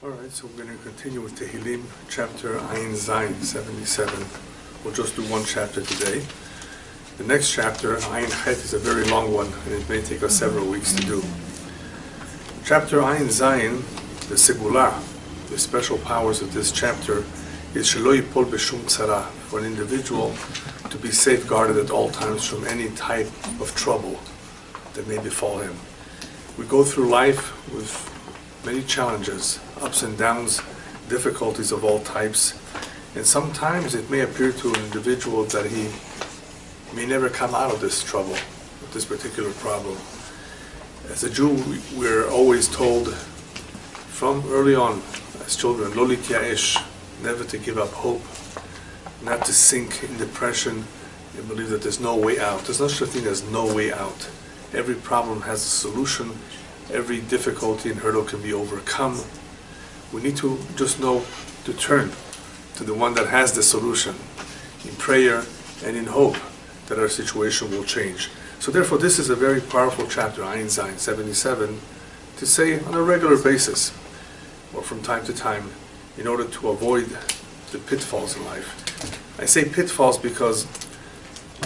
Alright, so we're going to continue with Tehilim, chapter Ayin Zayin, 77. We'll just do one chapter today. The next chapter, Ayin Chet, is a very long one, and it may take us several weeks to do. Chapter Ayin Zayin, the Segulah, the special powers of this chapter, is Shelo Yipol B'Shum Tzara, for an individual to be safeguarded at all times from any type of trouble that may befall him. We go through life with many challenges, ups and downs, difficulties of all types, and sometimes it may appear to an individual that he may never come out of this trouble, this particular problem. As a Jew, we're always told from early on as children, lo lityaesh, never to give up hope, not to sink in depression and believe that there's no way out. There's no such thing as no way out. Every problem has a solution. Every difficulty and hurdle can be overcome. We need to just know to turn to the one that has the solution in prayer and in hope that our situation will change. So therefore, this is a very powerful chapter, Ayin Zayin 77, to say on a regular basis, or from time to time, in order to avoid the pitfalls in life. I say pitfalls because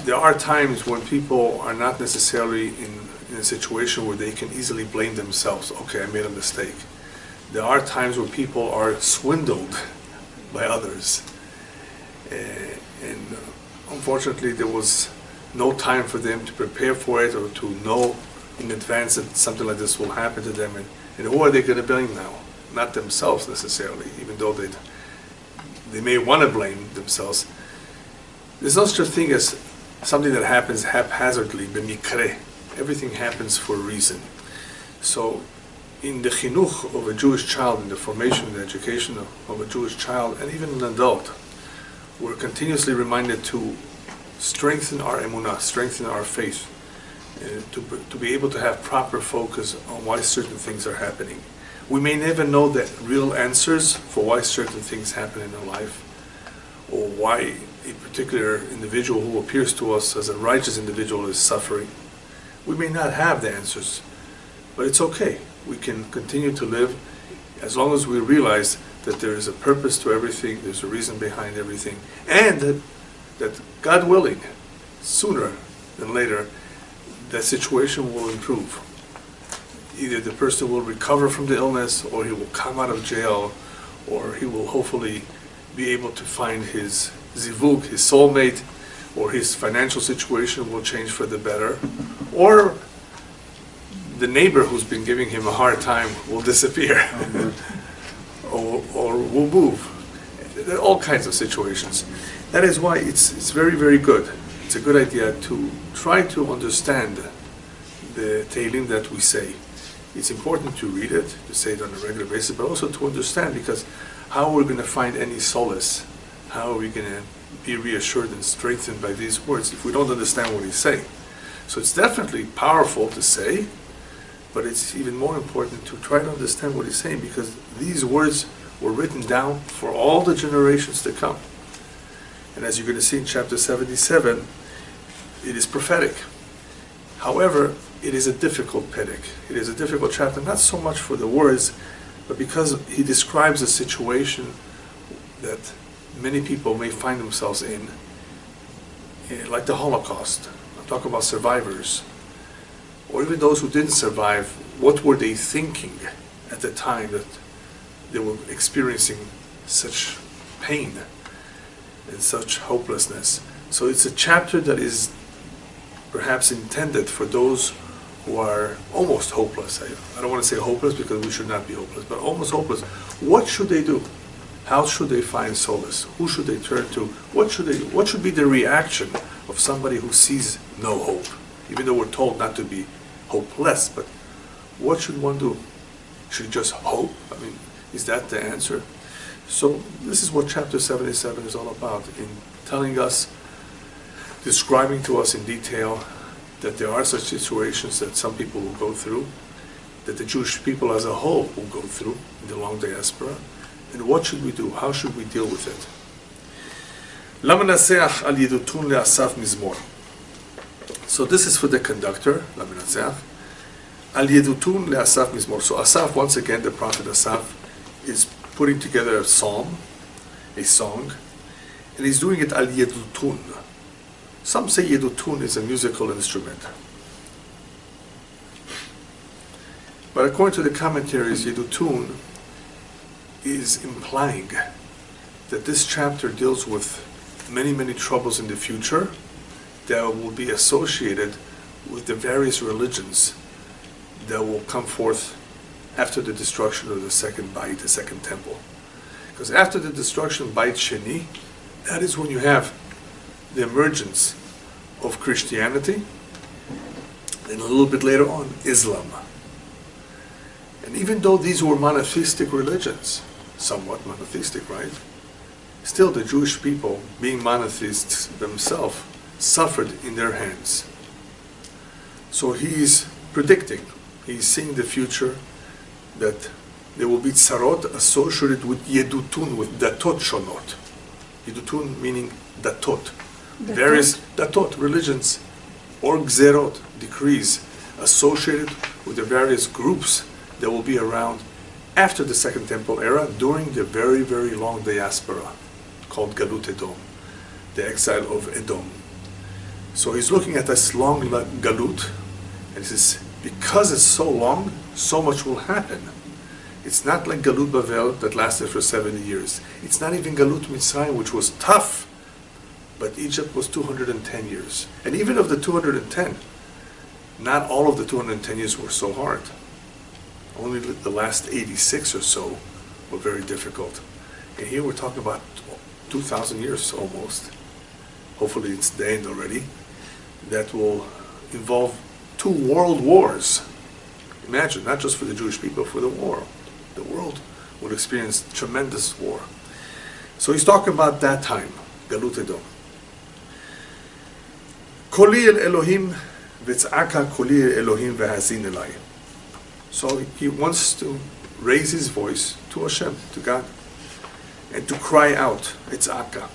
there are times when people are not necessarily in a situation where they can easily blame themselves. Okay, I made a mistake. There are times where people are swindled by others. And unfortunately, there was no time for them to prepare for it or to know in advance that something like this will happen to them. And who are they going to blame now? Not themselves necessarily, even though they may want to blame themselves. There's no such thing as something that happens haphazardly, b'mikre. Everything happens for a reason. So, in the chinuch of a Jewish child, in the formation and the education of a Jewish child, and even an adult, we're continuously reminded to strengthen our emunah, strengthen our faith, to be able to have proper focus on why certain things are happening. We may never know the real answers for why certain things happen in our life, or why a particular individual who appears to us as a righteous individual is suffering. We may not have the answers, but it's okay. We can continue to live as long as we realize that there is a purpose to everything, there's a reason behind everything, and that God willing, sooner than later, that situation will improve. Either the person will recover from the illness, or he will come out of jail, or he will hopefully be able to find his zivug, his soulmate, or his financial situation will change for the better, or the neighbor who's been giving him a hard time will disappear, or will move. There are all kinds of situations. That is why it's very, very good. It's a good idea to try to understand the Tehilim that we say. It's important to read it, to say it on a regular basis, but also to understand, because how are we going to find any solace? How are we going to be reassured and strengthened by these words if we don't understand what he's saying? So it's definitely powerful to say, but it's even more important to try to understand what he's saying, because these words were written down for all the generations to come. And as you're going to see in chapter 77, it is prophetic. However, it is a difficult pedic. It is a difficult chapter, not so much for the words, but because he describes a situation that many people may find themselves in, like the Holocaust. I'm talking about survivors, or even those who didn't survive. What were they thinking at the time that they were experiencing such pain and such hopelessness? So it's a chapter that is perhaps intended for those who are almost hopeless. I don't want to say hopeless, because we should not be hopeless, but almost hopeless. What should they do? How should they find solace? Who should they turn to? What should be the reaction of somebody who sees no hope? Even though we're told not to be hopeless, but what should one do? Should he just hope? I mean, is that the answer? So this is what chapter 77 is all about, in telling us, describing to us in detail that there are such situations that some people will go through, that the Jewish people as a whole will go through in the long diaspora. And what should we do? How should we deal with it? So this is for the conductor, Al Yedutun le'asaf mizmor. So Asaf, once again, the prophet Asaf, is putting together a psalm, a song, and he's doing it al yedutun. Some say yedutun is a musical instrument. But according to the commentaries, yedutun is implying that this chapter deals with many, many troubles in the future that will be associated with the various religions that will come forth after the destruction of the second Bait, the second temple. Because after the destruction of Bait Sheni, that is when you have the emergence of Christianity, and a little bit later on, Islam. And even though these were monotheistic religions, somewhat monotheistic, right? Still the Jewish people, being monotheists themselves, suffered in their hands. So he's predicting, he's seeing the future, that there will be tzarot associated with yedutun, with datot shonot. Yedutun meaning datot. Various datot, religions, or gzerot, decrees, associated with the various groups that will be around after the Second Temple era, during the very, very long diaspora, called Galut Edom, the exile of Edom. So he's looking at this long Galut, and he says, because it's so long, so much will happen. It's not like Galut Bavel that lasted for 70 years. It's not even Galut Mitzrayim, which was tough, but Egypt was 210 years. And even of the 210, not all of the 210 years were so hard. Only the last 86 or so were very difficult. And here we're talking about 2,000 years almost. Hopefully it's the end already. That will involve 2 world wars. Imagine, not just for the Jewish people, for the world. The world will experience tremendous war. So he's talking about that time, Galut Edom. Koli el Elohim v'tz'aka koli el Elohim v'hazin elai. So he wants to raise his voice to Hashem, to God, and to cry out, Etz'aka.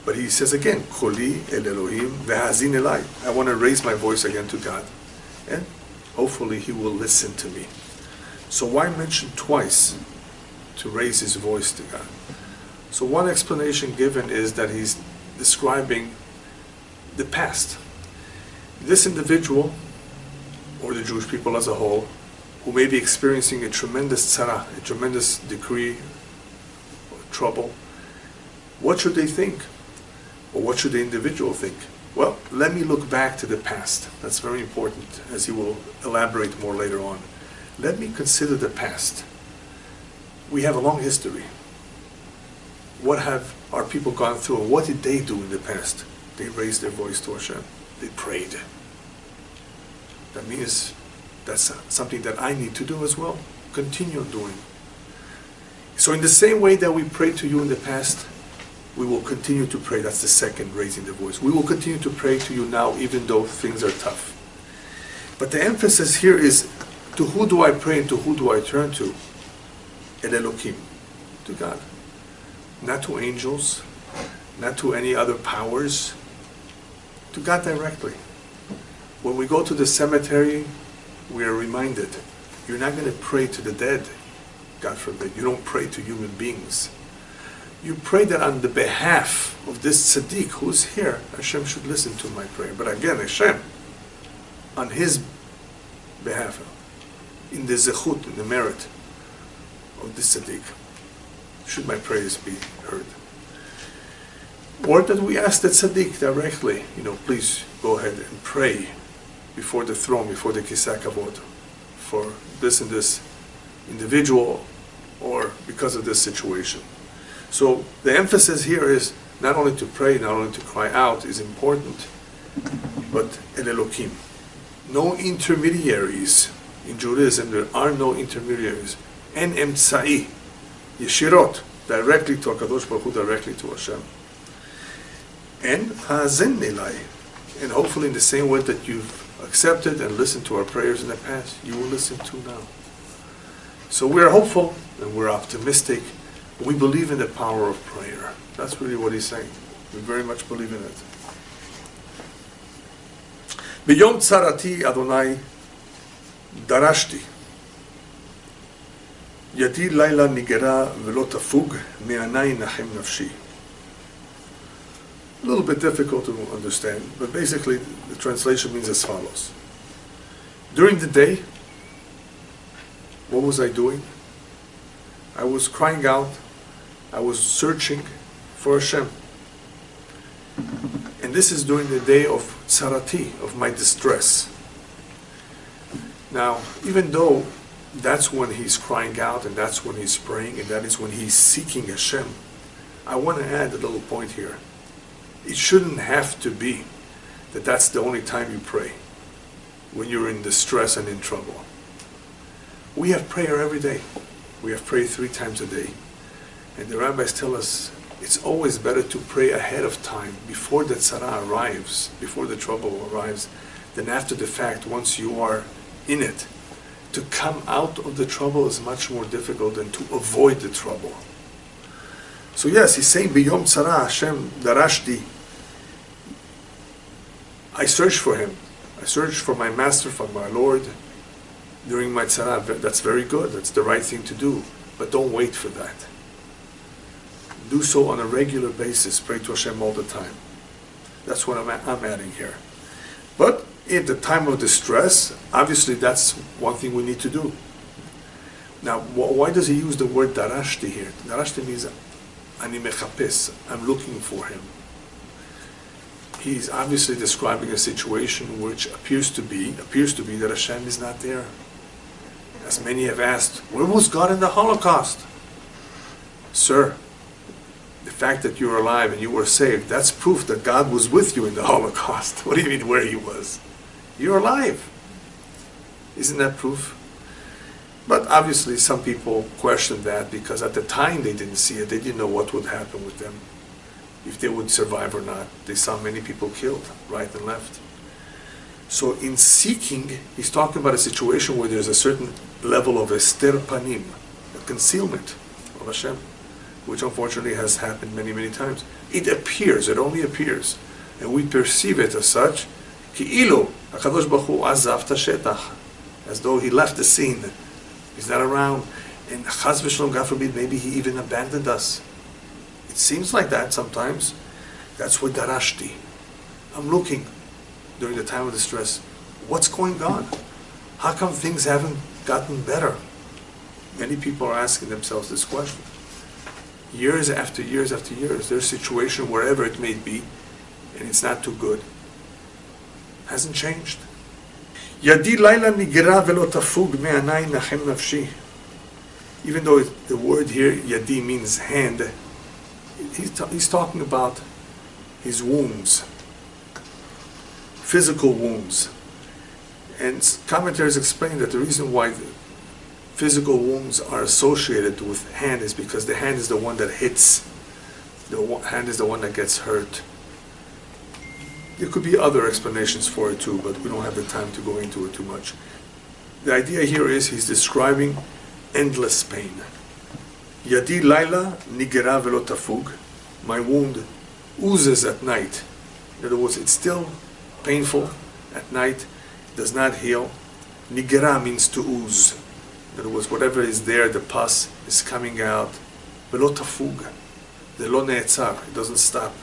But he says again, Koli el Elohim v'hazin elai. I want to raise my voice again to God, and hopefully he will listen to me. So why mention twice to raise his voice to God? So one explanation given is that he's describing the past. This individual, or the Jewish people as a whole, who may be experiencing a tremendous tzara, a tremendous decree, or trouble, what should they think? Or what should the individual think? Well, let me look back to the past. That's very important, as he will elaborate more later on. Let me consider the past. We have a long history. What have our people gone through, and what did they do in the past? They raised their voice to Hashem. They prayed. That means that's something that I need to do as well. Continue doing. So in the same way that we prayed to you in the past, we will continue to pray. That's the second, raising the voice. We will continue to pray to you now, even though things are tough. But the emphasis here is, to who do I pray and to who do I turn to? El Elohim, to God. Not to angels, not to any other powers, to God directly. When we go to the cemetery, we are reminded, you're not going to pray to the dead, God forbid. You don't pray to human beings. You pray that on the behalf of this tzaddik who's here, Hashem should listen to my prayer. But again, Hashem, on his behalf, in the zechut, in the merit of this tzaddik, should my prayers be heard. Or that we ask the tzaddik directly, please go ahead and pray before the throne, before the kisei kavod, for this and this individual, or because of this situation. So the emphasis here is not only to pray, not only to cry out is important, but El Elohim. No intermediaries. In Judaism, there are no intermediaries. En emtsai, yeshirot, directly to HaKadosh Baruch Hu, directly to Hashem. And hazen elai, and hopefully in the same way that you've accepted and listened to our prayers in the past, you will listen to now. So we're hopeful and we're optimistic. We believe in the power of prayer. That's really what he's saying. We very much believe in it. B'yom tzarati Adonai darashti Yadi laila nigera velo tafug me'anai nachem nafshi. A little bit difficult to understand, but basically the translation means as follows. During the day, what was I doing? I was crying out, I was searching for Hashem. And this is during the day of tzarati, of my distress. Now, even though that's when he's crying out, and that's when he's praying, and that is when he's seeking Hashem, I want to add a little point here. It shouldn't have to be that that's the only time you pray, when you're in distress and in trouble. We have prayer every day. We have prayer 3 times a day. And the rabbis tell us it's always better to pray ahead of time, before the tzara arrives, before the trouble arrives, than after the fact, once you are in it. To come out of the trouble is much more difficult than to avoid the trouble. So yes, he's saying, B'yom tzara Hashem darashti. I searched for him. I searched for my master, for my Lord, during my tzara. That's very good. That's the right thing to do. But don't wait for that. Do so on a regular basis. Pray to Hashem all the time. That's what I'm adding here. But in the time of distress, obviously that's one thing we need to do. Now, why does he use the word darashti here? Darashti means ani mechapes. I'm looking for him. He's obviously describing a situation which appears to be that Hashem is not there. As many have asked, where was God in the Holocaust? Sir, the fact that you're alive and you were saved, that's proof that God was with you in the Holocaust. What do you mean where he was? You're alive. Isn't that proof? But obviously some people question that because at the time they didn't see it. They didn't know what would happen with them, if they would survive or not. They saw many people killed, right and left. So in seeking, he's talking about a situation where there's a certain level of ester panim, a concealment of Hashem, which unfortunately has happened many, many times. It appears, it only appears, and we perceive it as such, ki'ilu, HaKadosh Baruch Hu azav tashetach, as though he left the scene, he's not around, and chas v'shalom, God forbid, maybe he even abandoned us. It seems like that sometimes. That's what darashti. I'm looking during the time of distress. What's going on? How come things haven't gotten better? Many people are asking themselves this question. Years after years after years, their situation, wherever it may be, and it's not too good, hasn't changed. Yadi laila nigira velo tafug me'anai nachem nafshi. Even though the word here, yadi, means hand, he's talking about his wounds, physical wounds. And commentators explain that the reason why physical wounds are associated with hand is because the hand is the one that hits, the hand is the one that gets hurt. There could be other explanations for it too, but we don't have the time to go into it too much. The idea here is he's describing endless pain. Yadi laila nigera velo tafug. My wound oozes at night. In other words, it's still painful at night, does not heal. Nigera means to ooze. In other words, whatever is there, the pus is coming out. Velo tafug. The lo ne'etzar, it doesn't stop.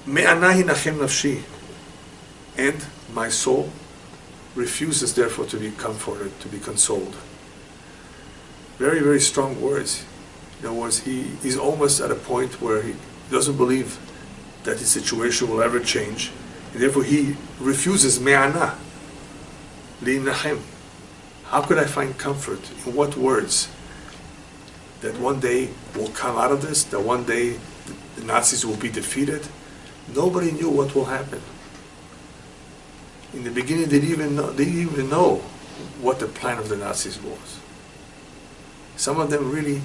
Me'anahi nachem nafshi. And my soul refuses therefore to be comforted, to be consoled. Very, very strong words. In other words, he's almost at a point where he doesn't believe that his situation will ever change. And therefore he refuses me'ana, li'nachem. How could I find comfort? In what words? That one day we'll come out of this, that one day the Nazis will be defeated. Nobody knew what will happen. In the beginning, they didn't even know what the plan of the Nazis was. Some of them really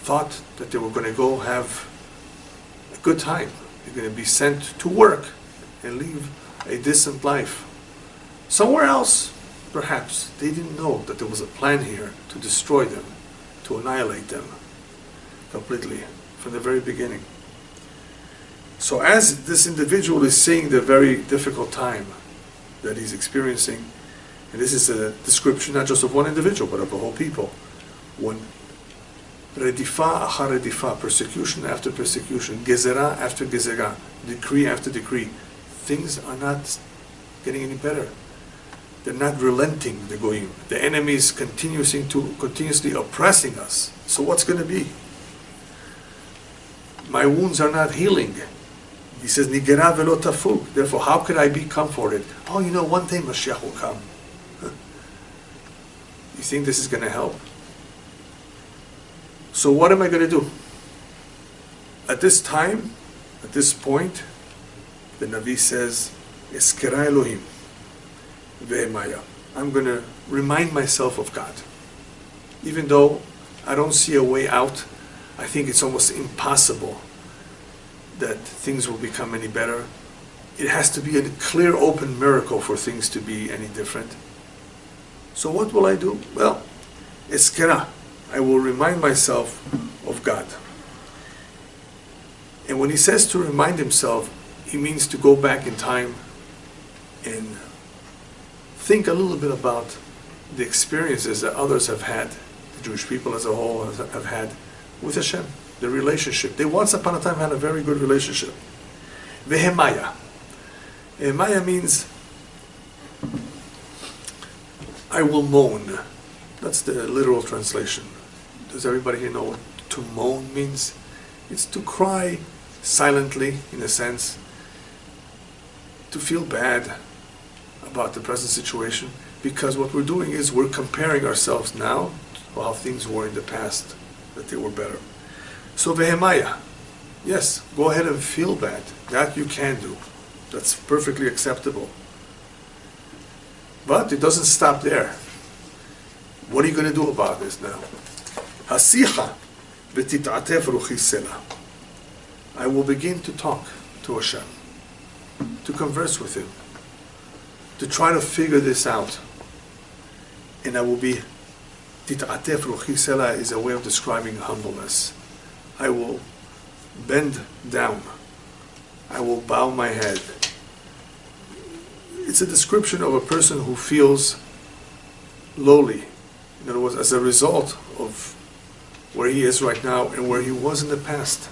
thought that they were going to go have a good time. They're going to be sent to work and live a decent life. Somewhere else, perhaps, they didn't know that there was a plan here to destroy them, to annihilate them completely from the very beginning. So as this individual is seeing the very difficult time that he's experiencing, And this is a description not just of one individual, but of a whole people. One redifa achar redifa, persecution after persecution, gezerah after gezerah, decree after decree. Things are not getting any better. They're not relenting, the goyim. The enemy is continuously oppressing us. So what's going to be? My wounds are not healing. He says, Nigera velo tafug. Therefore, how could I be comforted? Oh, you know, one day Mashiach will come. You think this is going to help? So what am I going to do? At this time, at this point, the Navi says, Eskera Elohim ve'emaya. I'm going to remind myself of God. Even though I don't see a way out, I think it's almost impossible that things will become any better. It has to be a clear, open miracle for things to be any different. So what will I do? Well, Eskera. I will remind myself of God. And when he says to remind himself, he means to go back in time and think a little bit about the experiences that others have had, the Jewish people as a whole have had with Hashem, the relationship. They once upon a time had a very good relationship. Vehemaya. Vehemaya means I will moan. That's the literal translation. Does everybody here know what to moan means? It's to cry silently, in a sense, to feel bad about the present situation, because what we're doing is we're comparing ourselves now to how things were in the past, that they were better. So vehemaya, yes, go ahead and feel bad. That you can do. That's perfectly acceptable. But it doesn't stop there. What are you going to do about this now? Hasicha v'tit'atev ruchi sela. I will begin to talk to Hashem, to converse with Him, to try to figure this out. And I will be, tit'atev ruchi sela is a way of describing humbleness. I will bend down. I will bow my head. It's a description of a person who feels lowly. In other words, as a result of where he is right now and where he was in the past,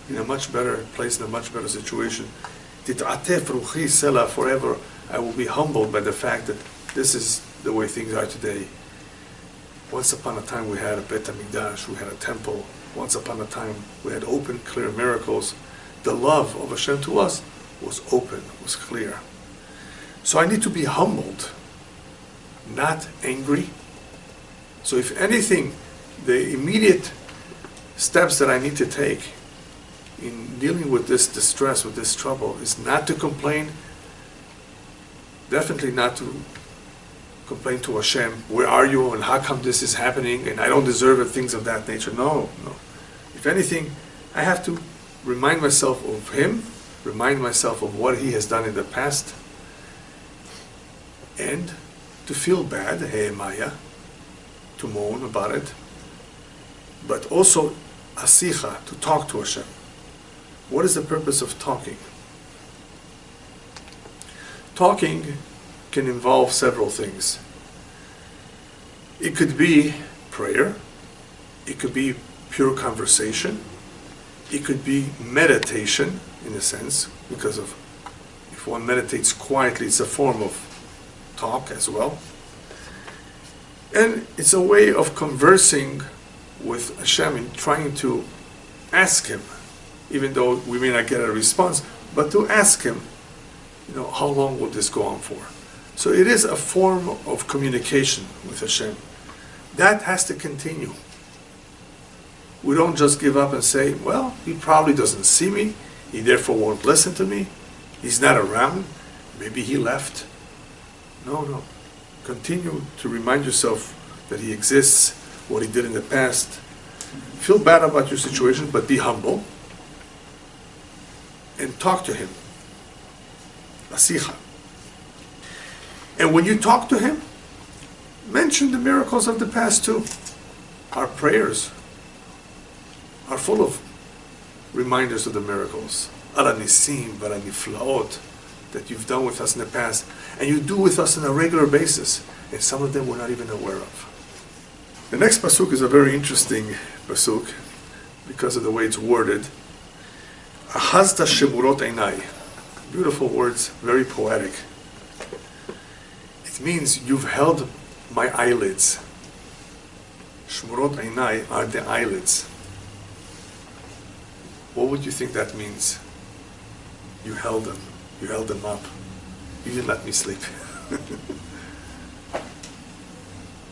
in a much better place, in a much better situation. Tit'atef ruchi sela, forever I will be humbled by the fact that this is the way things are today. Once upon a time we had a Bet HaMikdash, we had a temple. Once upon a time we had open, clear miracles. The love of Hashem to us was open, was clear. So I need to be humbled, not angry. So if anything, the immediate steps that I need to take in dealing with this distress, with this trouble, is not to complain, definitely not to complain to Hashem, where are you and how come this is happening and I don't deserve it, things of that nature. No. If anything, I have to remind myself of Him, remind myself of what He has done in the past, and to feel bad, Maya, to moan about it, but also asicha, to talk to Hashem. What is the purpose of talking? Talking can involve several things. It could be prayer, it could be pure conversation, it could be meditation, in a sense, because of if one meditates quietly, it's a form of talk as well. And it's a way of conversing with Hashem and trying to ask Him, even though we may not get a response, but to ask Him, how long will this go on for? So it is a form of communication with Hashem. That has to continue. We don't just give up and say, well, He probably doesn't see me, He therefore won't listen to me, He's not around, maybe He left. No. Continue to remind yourself that He exists, what He did in the past. Feel bad about your situation, but be humble. And talk to Him. Asicha. And when you talk to Him, mention the miracles of the past too. Our prayers are full of reminders of the miracles. Ala nisim v'ala niflaot that you've done with us in the past, and you do with us on a regular basis, and some of them we're not even aware of. The next pasuk is a very interesting pasuk because of the way it's worded. Ahazta shemurot einai. Beautiful words, very poetic. It means you've held my eyelids. Shmurot einai are the eyelids. What would you think that means? You held them. You held them up. You didn't let me sleep.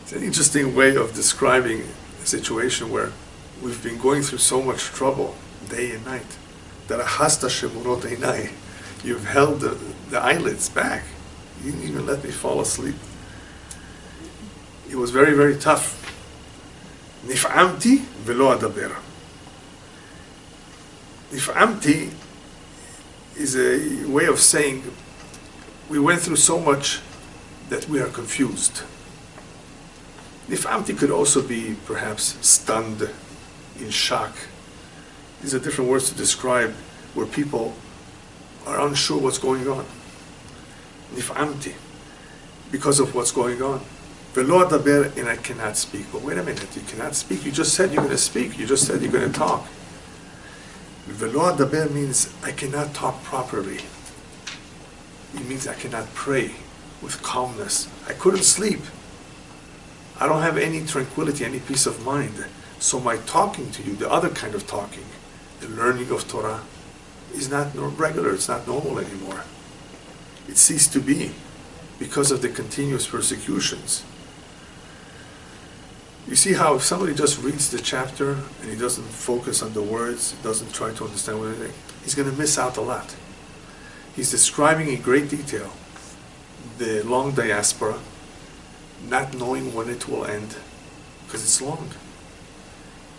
It's an interesting way of describing a situation where we've been going through so much trouble day and night. That ahasta shemurot einai. You've held the eyelids back. You didn't even let me fall asleep. It was very, very tough. Nif'amti velo adaber. Nif'amti is a way of saying we went through so much that we are confused. Nif'amti could also be perhaps stunned, in shock. These are different words to describe where people are unsure what's going on. Nif'amti, because of what's going on. Velo adaber, and I cannot speak. But wait a minute, you cannot speak. You just said you're going to speak. You just said you're going to talk. Velo adaber means I cannot talk properly. It means I cannot pray with calmness. I couldn't sleep. I don't have any tranquility, any peace of mind. So my talking to you, the other kind of talking, the learning of Torah, is not regular. It's not normal anymore. It ceased to be because of the continuous persecutions. You see how if somebody just reads the chapter and he doesn't focus on the words, doesn't try to understand what it is, he's going to miss out a lot. He's describing in great detail the long diaspora, not knowing when it will end, because it's long.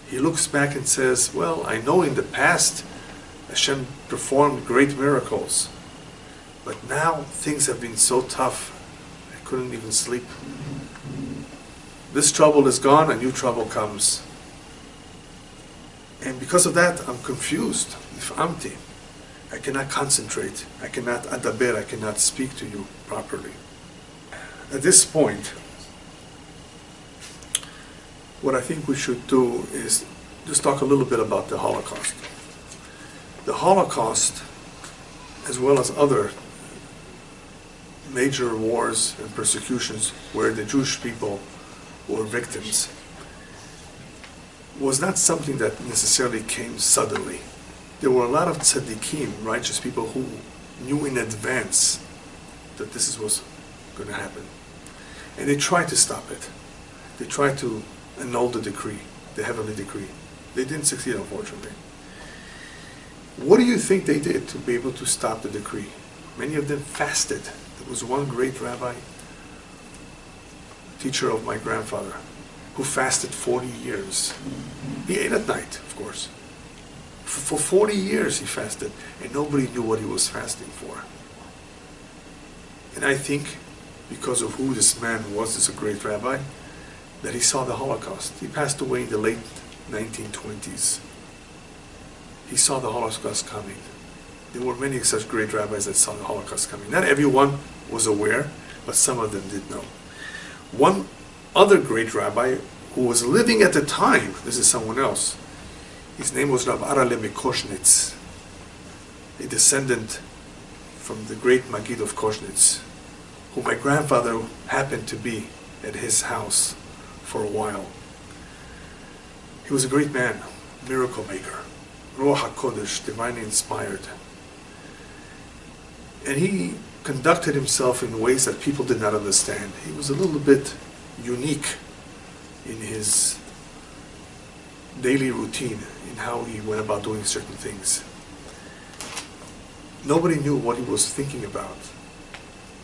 He looks back and says, well, I know in the past Hashem performed great miracles, but now things have been so tough, I couldn't even sleep. This trouble is gone, a new trouble comes. And because of that, I'm confused. Nif'amti. I cannot concentrate. I cannot adaber. I cannot speak to you properly. At this point, what I think we should do is just talk a little bit about the Holocaust. The Holocaust, as well as other major wars and persecutions where the Jewish people were victims, was not something that necessarily came suddenly. There were a lot of tzaddikim, righteous people, who knew in advance that this was going to happen. And they tried to stop it. They tried to annul the decree, the heavenly decree. They didn't succeed, unfortunately. What do you think they did to be able to stop the decree? Many of them fasted. There was one great rabbi, teacher of my grandfather, who fasted 40 years. He ate at night, of course. For 40 years he fasted, and nobody knew what he was fasting for. And I think, because of who this man was, this great rabbi, that he saw the Holocaust. He passed away in the late 1920s. He saw the Holocaust coming. There were many such great rabbis that saw the Holocaust coming. Not everyone was aware, but some of them did know. One other great rabbi who was living at the time, this is someone else, his name was Rav Arale Mikoshnitz, a descendant from the great Maggid of Koshnitz, who my grandfather happened to be at his house for a while. He was a great man, miracle maker, Ruach HaKodesh, divinely inspired. And he conducted himself in ways that people did not understand. He was a little bit unique in his daily routine, in how he went about doing certain things. Nobody knew what he was thinking about.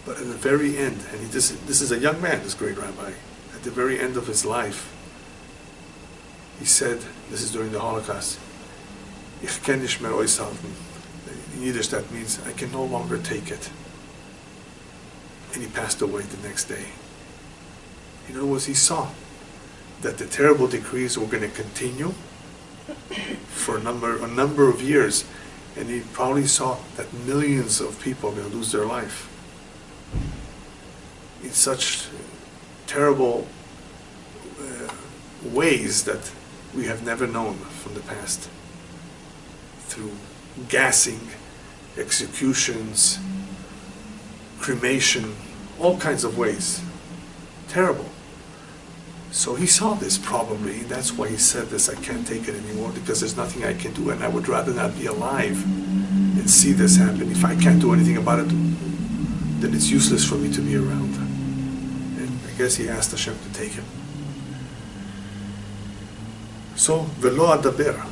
But at the very end, and this is a young man, this great rabbi, at the very end of his life, he said, this is during the Holocaust, Ich kann nicht mehr aushalten. In Yiddish that means, I can no longer take it. And he passed away the next day. In other words, he saw that the terrible decrees were going to continue for a number of years, And he probably saw that millions of people are going to lose their life in such terrible ways that we have never known from the past. Through gassing, executions, cremation, all kinds of ways. Terrible. So he saw this probably. That's why he said this, I can't take it anymore because there's nothing I can do and I would rather not be alive and see this happen. If I can't do anything about it, then it's useless for me to be around. And I guess he asked Hashem to take him. So, velo adaber.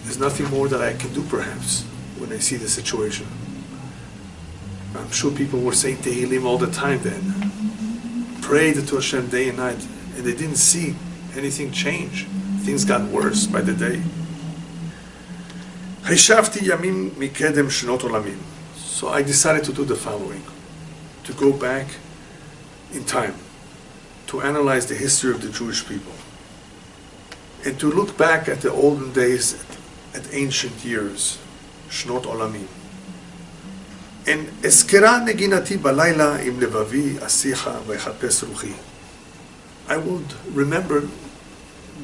There's nothing more that I can do perhaps when I see the situation. I'm sure people were saying Tehilim all the time then. Prayed to Hashem day and night, and they didn't see anything change. Things got worse by the day. So I decided to do the following, to go back in time, to analyze the history of the Jewish people, and to look back at the olden days, at ancient years, Shnot Olamim. And Eskera neginati balayla im levavi asicha v'echapes ruchi. I would remember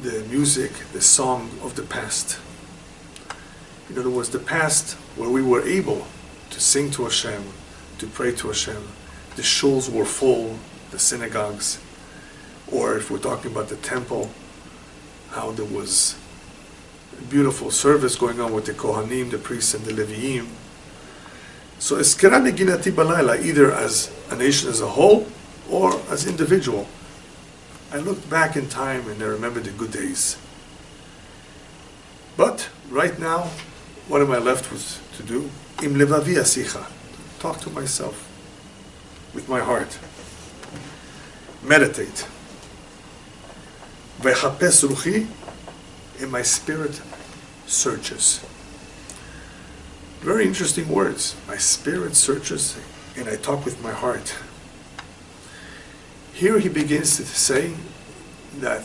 the music, the song of the past. In other words, the past where we were able to sing to Hashem, to pray to Hashem. The shuls were full, the synagogues, or if we're talking about the temple, how there was a beautiful service going on with the Kohanim, the priests, and the Leviim. So Eskera neginati balayla, either as a nation as a whole or as individual. I looked back in time and I remember the good days. But right now, what am I left with to do? Im levavi asicha, talk to myself with my heart. Meditate. V'echapes ruchi, and my spirit searches. Very interesting words. My spirit searches and I talk with my heart. Here he begins to say that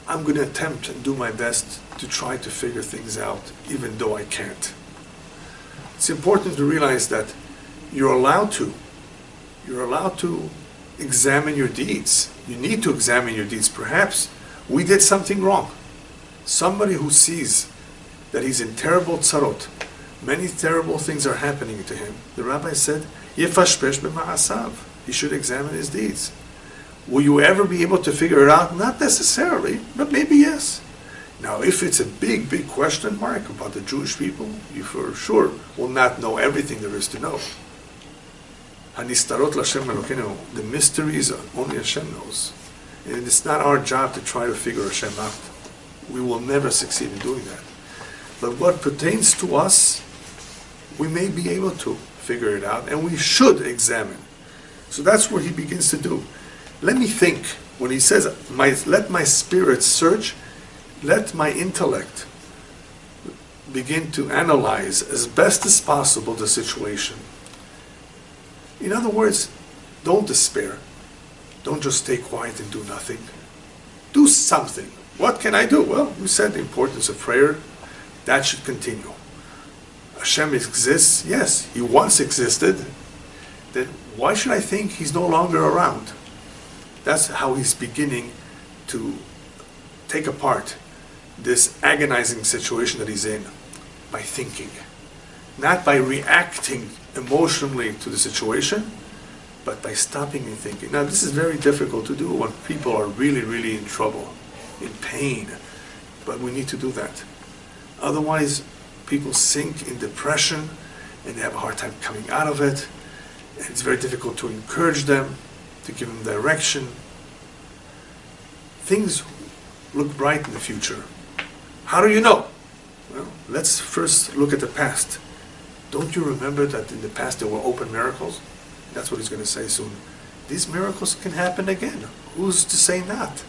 I'm going to attempt and do my best to try to figure things out, even though I can't. It's important to realize that you're allowed to examine your deeds. You need to examine your deeds. Perhaps we did something wrong. Somebody who sees that he's in terrible tzarot, many terrible things are happening to him. The rabbi said, Yefashpesh b'ma'asav. He should examine his deeds. Will you ever be able to figure it out? Not necessarily, but maybe yes. Now, if it's a big, big question mark about the Jewish people, you for sure will not know everything there is to know. Hanistarot l'Hashem Elokeinu, the mysteries only Hashem knows. And it's not our job to try to figure Hashem out. We will never succeed in doing that. But what pertains to us, we may be able to figure it out, and we should examine. So that's what he begins to do. Let me think. When he says, let my spirit search, let my intellect begin to analyze as best as possible the situation. In other words, don't despair. Don't just stay quiet and do nothing. Do something. What can I do? Well, we said the importance of prayer. That should continue. Hashem exists. Yes, he once existed. Then why should I think he's no longer around? That's how he's beginning to take apart this agonizing situation that he's in, by thinking. Not by reacting emotionally to the situation, but by stopping and thinking. Now, this is very difficult to do when people are really, really in trouble, in pain, but we need to do that. Otherwise, people sink in depression and they have a hard time coming out of it, and it's very difficult to encourage them, to give them direction. Things look bright in the future. How do you know? Well, let's first look at the past. Don't you remember that in the past there were open miracles? That's what he's going to say soon. These miracles can happen again. Who's to say not?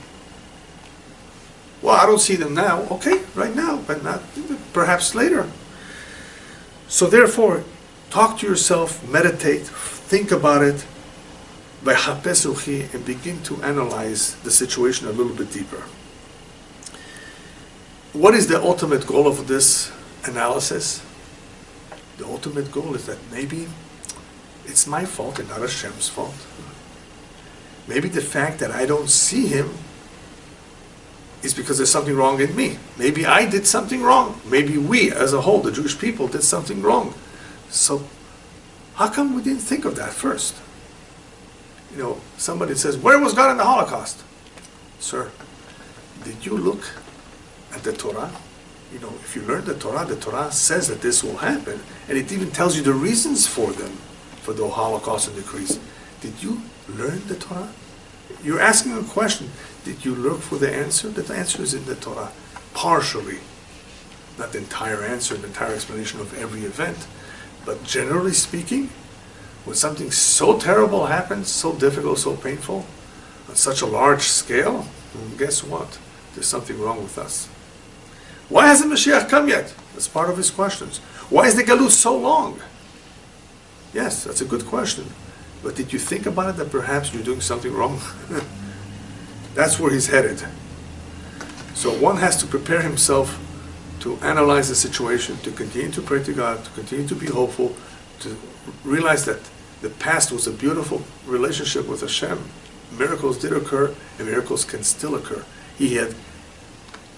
Well, I don't see them now. Okay, right now, but not perhaps later. So therefore, talk to yourself, meditate, think about it, and begin to analyze the situation a little bit deeper. What is the ultimate goal of this analysis, the ultimate goal is that maybe it's my fault and not Hashem's fault. Maybe the fact that I don't see Him is because there's something wrong in me. Maybe I did something wrong. Maybe we, as a whole, the Jewish people, did something wrong. So, how come we didn't think of that first? You know, somebody says, where was God in the Holocaust? Sir, did you look at the Torah? You know, if you learn the Torah says that this will happen, and it even tells you the reasons for them, for the Holocaust and decrees. Did you learn the Torah? You're asking a question. Did you look for the answer? The answer is in the Torah, partially. Not the entire answer, the entire explanation of every event. But generally speaking, when something so terrible happens, so difficult, so painful, on such a large scale, well, guess what? There's something wrong with us. Why hasn't Mashiach come yet? That's part of his questions. Why is the Galut so long? Yes, that's a good question. But did you think about it that perhaps you're doing something wrong? That's where he's headed. So one has to prepare himself to analyze the situation, to continue to pray to God, to continue to be hopeful, to realize that the past was a beautiful relationship with Hashem. Miracles did occur, and miracles can still occur. He had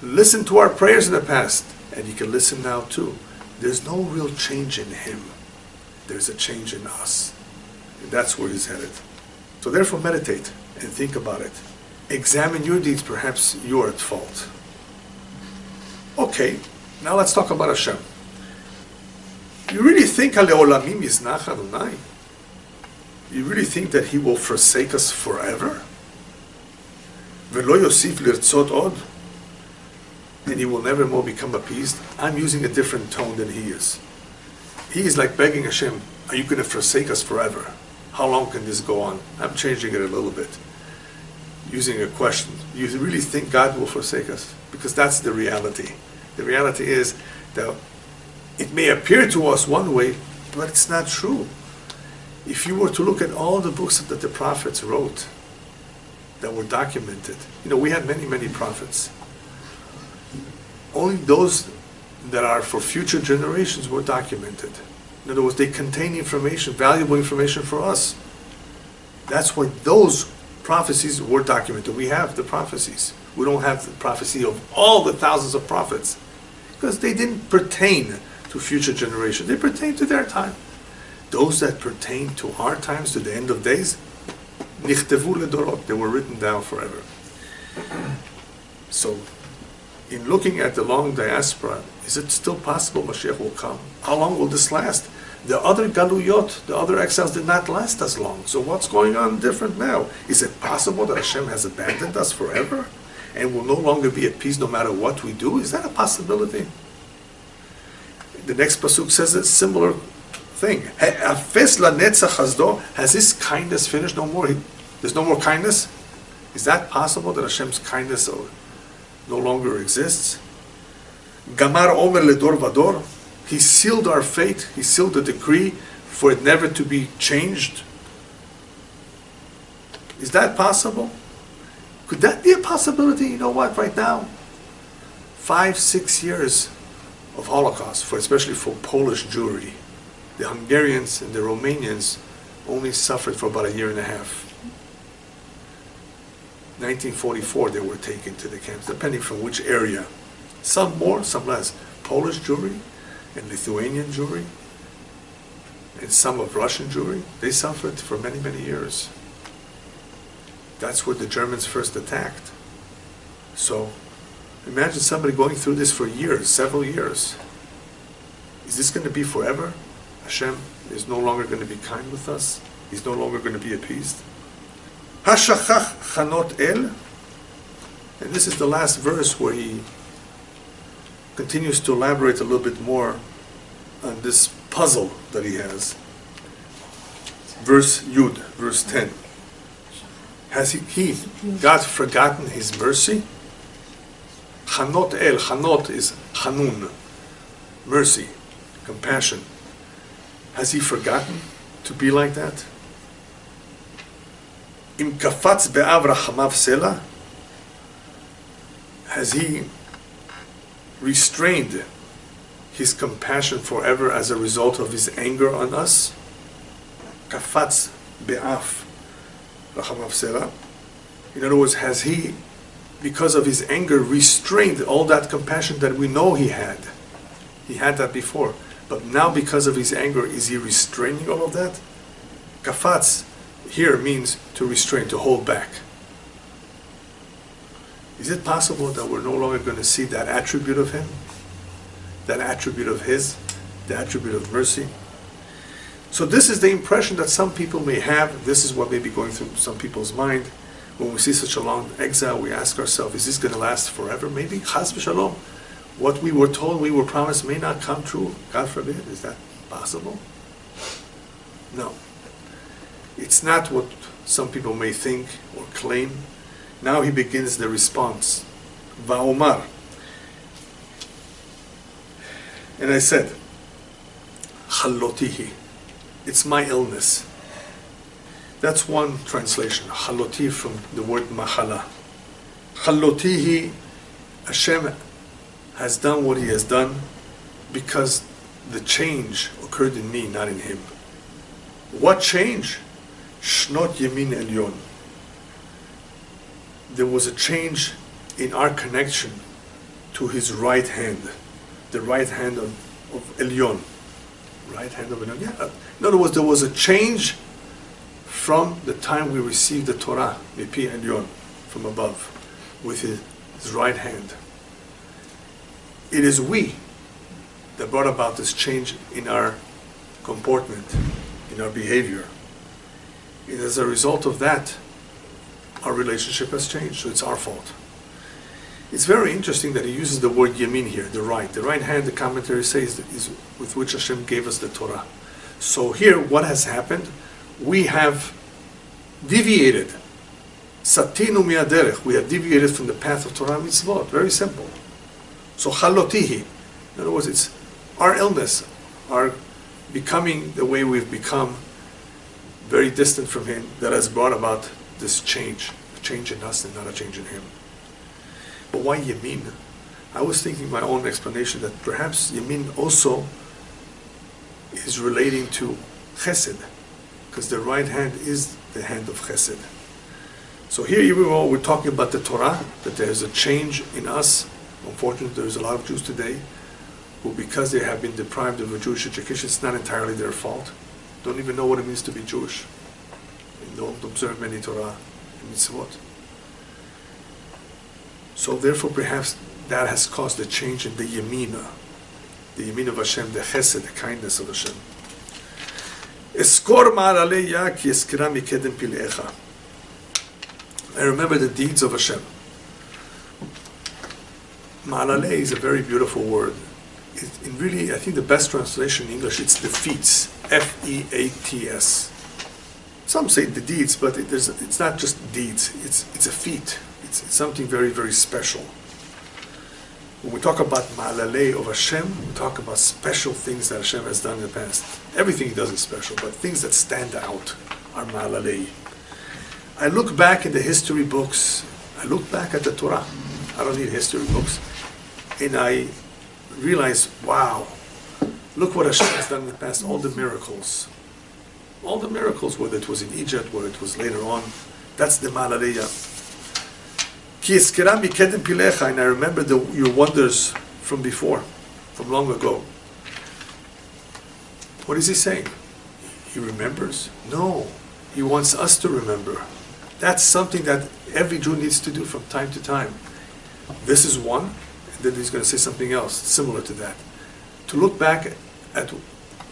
listened to our prayers in the past, and he can listen now too. There's no real change in him. There's a change in us. And that's where he's headed. So therefore meditate and think about it. Examine your deeds, perhaps you're at fault. Okay, now let's talk about Hashem. You really think Le'olamim Yiznach Adonai? You really think that he will forsake us forever? V'lo yosif lirtzot od? And he will never more become appeased? I'm using a different tone than he is. He is like begging Hashem, are you going to forsake us forever? How long can this go on? I'm changing it a little bit. Using a question. You really think God will forsake us? Because that's the reality. The reality is that it may appear to us one way, but it's not true. If you were to look at all the books that the prophets wrote, that were documented, you know, we had many, many prophets. Only those that are for future generations were documented. In other words, they contain information, valuable information for us. That's why those prophecies were documented. We have the prophecies. We don't have the prophecy of all the thousands of prophets, because they didn't pertain to future generations. They pertain to their time. Those that pertain to our times, to the end of days,nichtevu ledorot, they were written down forever. So, in looking at the long diaspora, is it still possible Mashiach will come? How long will this last? The other galuyot, the other exiles did not last as long. So what's going on different now? Is it possible that Hashem has abandoned us forever and will no longer be at peace no matter what we do? Is that a possibility? The next pasuk says a similar thing. Has his kindness finished? No more. There's no more kindness? Is that possible that Hashem's kindness no longer exists? Gamar omer ledor vador. He sealed our fate. He sealed the decree for it never to be changed. Is that possible? Could that be a possibility? You know what? Right now, 5-6 years of Holocaust, especially for Polish Jewry. The Hungarians and the Romanians only suffered for about 1.5 years. 1944 they were taken to the camps, depending from which area. Some more, some less. Polish Jewry and Lithuanian Jewry and some of Russian Jewry, they suffered for many, many years. That's where the Germans first attacked. So imagine somebody going through this for years, several years. Is this going to be forever? Hashem is no longer going to be kind with us. He's no longer going to be appeased. Hashachach chanot el. And this is the last verse where he continues to elaborate a little bit more on this puzzle that he has. Verse Yud, verse 10. Has he, God, forgotten his mercy? Chanot el, chanot is chanun, mercy, compassion. Has he forgotten to be like that? Im kafatz be'av rachamav sela. Has he restrained his compassion forever as a result of his anger on us? Kafatz be'af rachamav sera. In other words, has he, because of his anger, restrained all that compassion that we know he had? He had that before. But now because of his anger, is he restraining all of that? Kafatz here means to restrain, to hold back. Is it possible that we're no longer going to see that attribute of him? That attribute of his? The attribute of mercy? So this is the impression that some people may have. This is what may be going through some people's mind. When we see such a long exile, we ask ourselves, is this going to last forever? Maybe, chas v'shalom. What we were told, we were promised, may not come true. God forbid. Is that possible? No. It's not what some people may think or claim. Now he begins the response. Va'omar. And I said, Chalotihi. It's my illness. That's one translation. Chaloti from the word machala. Chalotihi, Hashem has done what he has done because the change occurred in me, not in him. What change? Shnot Yemin Elyon. There was a change in our connection to his right hand. The right hand of Elyon. Right hand of Elyon? Yeah. In other words, there was a change from the time we received the Torah, Mipi Elyon, from above, with his right hand. It is we that brought about this change in our comportment, in our behavior. And as a result of that, our relationship has changed, so it's our fault. It's very interesting that he uses the word Yamin here, the right. The right hand, the commentary says, is with which Hashem gave us the Torah. So here, what has happened? We have deviated. Satinu mi'aderech. We have deviated from the path of Torah mitzvot. Very simple. So chalotihi. In other words, it's our illness, our becoming the way we've become, very distant from him, that has brought about this change. A change in us and not a change in him. But why Yamin? I was thinking my own explanation that perhaps Yamin also is relating to Chesed, because the right hand is the hand of Chesed. So here, even though we're talking about the Torah, that there's a change in us. Unfortunately, there's a lot of Jews today who, because they have been deprived of a Jewish education, it's not entirely their fault. Don't even know what it means to be Jewish. And don't observe many Torah and mitzvot. So therefore, perhaps that has caused a change in the Yamin of Hashem, the Chesed, the kindness of Hashem. Eskor ma'alei ki eskira mikedem pilecha. I remember the deeds of Hashem. Ma'alei is a very beautiful word. Really, I think the best translation in English, it's defeats. F-E-A-T-S. Some say the deeds, but it's not just deeds. It's a feat. It's something very, very special. When we talk about ma'alalei of Hashem, we talk about special things that Hashem has done in the past. Everything he does is special, but things that stand out are ma'alalei. I look back in the history books. I look back at the Torah. I don't need history books. And I realize, wow, look what Hashem has done in the past, all the miracles. All the miracles, whether it was in Egypt, whether it was later on, that's the ma'alalei. Ki eskira mikedem pilecha, and I remember your wonders from before, from long ago. What is he saying? He remembers? No, he wants us to remember. That's something that every Jew needs to do from time to time. This is one, and then he's going to say something else similar to that. To look back at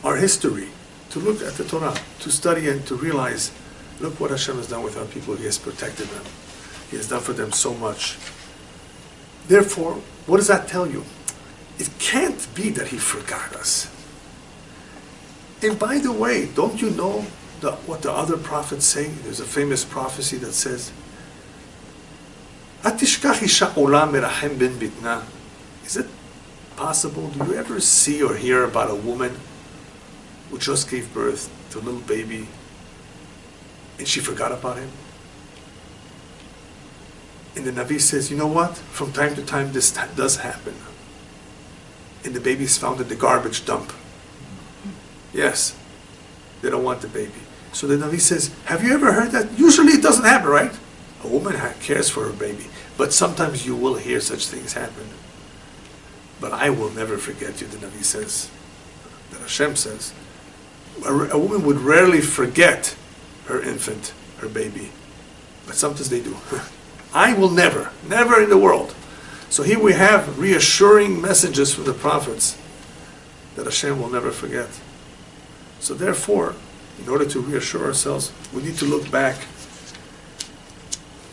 our history, to look at the Torah, to study and to realize, look what Hashem has done with our people. He has protected them. He has done for them so much. Therefore, what does that tell you? It can't be that he forgot us. And by the way, don't you know what the other prophets say? There's a famous prophecy that says, is it possible? Do you ever see or hear about a woman who just gave birth to a little baby and she forgot about him? And the Navi says, you know what? From time to time this does happen. and the baby is found in the garbage dump. Yes, they don't want the baby. So the Navi says, have you ever heard that? Usually it doesn't happen, right? A woman cares for her baby, but sometimes you will hear such things happen. But I will never forget you, the Navi says, that Hashem says. A woman would rarely forget her infant, her baby, but sometimes they do. I will never in the world. So here we have reassuring messages from the prophets that Hashem will never forget. So therefore, in order to reassure ourselves, we need to look back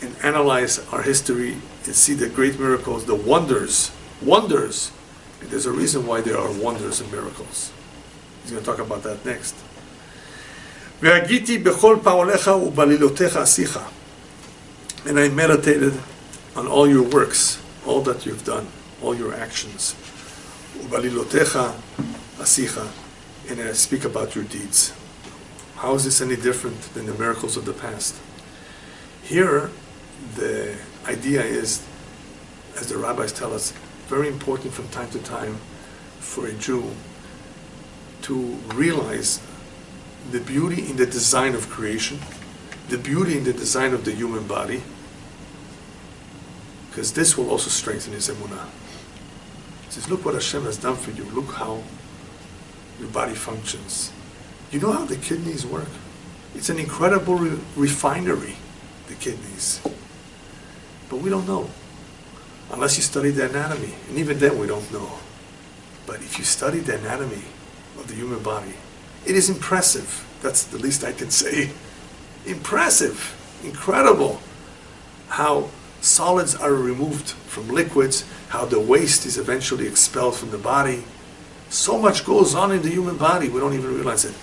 and analyze our history and see the great miracles, the wonders. And there's a reason why there are wonders and miracles. He's going to talk about that next. And I meditated on all your works, all that you've done, all your actions. And I speak about your deeds. How is this any different than the miracles of the past? Here, the idea is, as the rabbis tell us, very important from time to time for a Jew to realize the beauty in the design of creation, the beauty in the design of the human body, because this will also strengthen his emunah. He says, look what Hashem has done for you. Look how your body functions. You know how the kidneys work? It's an incredible refinery, the kidneys. But we don't know, unless you study the anatomy. And even then we don't know. But if you study the anatomy of the human body, it is impressive. That's the least I can say. Impressive, incredible, how solids are removed from liquids, how the waste is eventually expelled from the body. So much goes on in the human body, we don't even realize it.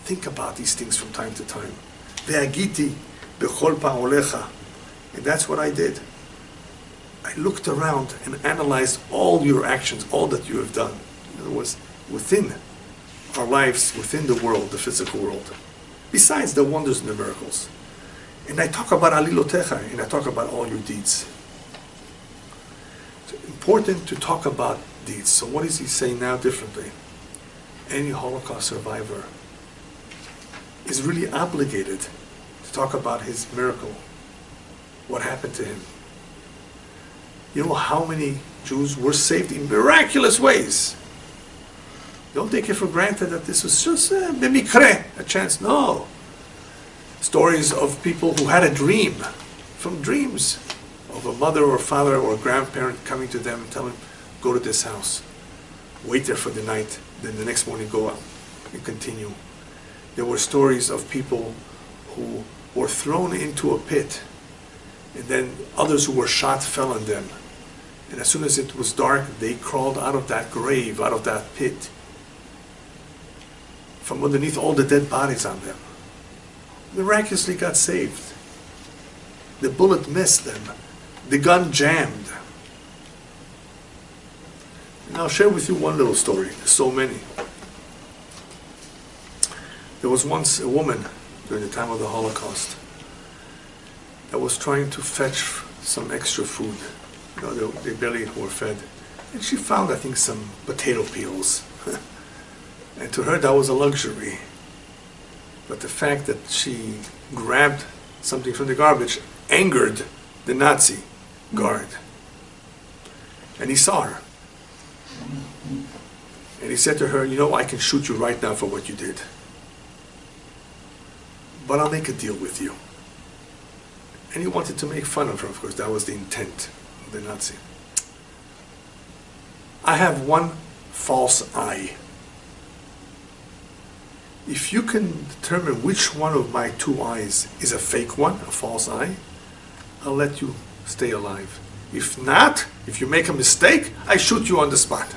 Think about these things from time to time. Ve'agiti bechol pa'olecha. And that's what I did. I looked around and analyzed all your actions, all that you have done. In other words, within our lives, within the world, the physical world. Besides the wonders and the miracles. And I talk about alilotecha, and I talk about all your deeds. It's important to talk about deeds. So what is he saying now differently? Any Holocaust survivor is really obligated to talk about his miracle. What happened to him? You know how many Jews were saved in miraculous ways? Don't take it for granted that this was just a chance. No. Stories of people who had a dream, from dreams, of a mother or father or grandparent coming to them and telling them, go to this house, wait there for the night, then the next morning go out and continue. There were stories of people who were thrown into a pit, and then others who were shot fell on them. And as soon as it was dark, they crawled out of that grave, out of that pit, from underneath all the dead bodies on them. Miraculously got saved. The bullet missed them. The gun jammed. And I'll share with you one little story. There's so many. There was once a woman during the time of the Holocaust that was trying to fetch some extra food. You know, they barely were fed. And she found, I think, some potato peels. And to her, that was a luxury. But the fact that she grabbed something from the garbage angered the Nazi guard. And he saw her. And he said to her, you know, I can shoot you right now for what you did. But I'll make a deal with you. And he wanted to make fun of her, of course. That was the intent of the Nazi. I have one false eye. If you can determine which one of my two eyes is a fake one, a false eye, I'll let you stay alive. If not, if you make a mistake, I shoot you on the spot.